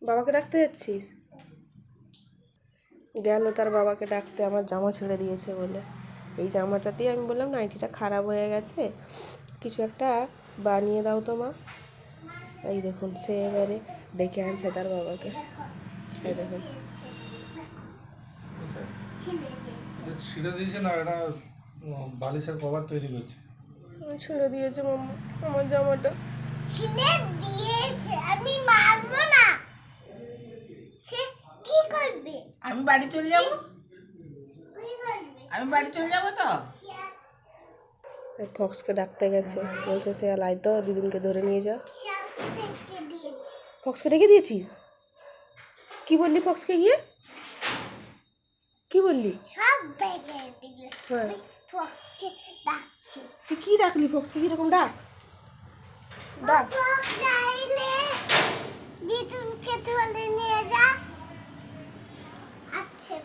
বাবাকে ডাকতে যাচ্ছিস? গেল তার বাবাকে ডাকতে, আমার জামা ছেড়ে দিয়েছে বলে। এই জামাটা দিয়ে আমি বললাম নাইটিটা খারাপ হয়ে গেছে, কিছু একটা বানিয়ে দাও তো মা। এই দেখুন সে এবারে ডেকে আনছে তার বাবাকে। এই দেখুন ছিঁড়ে দিয়েছে না, এটা বালিশের কভার তৈরি করছে। ছেড়ে দিয়েছে মাম্মা আমার জামাটা। ছিলে দিয়েছে, আমি মারবো না। সে কি করবে? আমি বাড়ি চলে যাব। আমি বাড়ি চলে যাব তো। ফক্সকে ডাকতে গেছে, বলছে সে লাই তো দিদুনকে ধরে নিয়ে যা। ফক্সকে ডেকে দিয়েছিস? কি বললি ফক্সকে গিয়ে? কি বললি? সব বেগে দিলে। হ্যাঁ আমি ফক্সকে ডাকছি। তুই কি ডাকলি ফক্সকে? কিরকম ডাক? ডাক। ফক্স চাইলে দিদুনকে ধরে নিয়ে যা। আচ্ছা।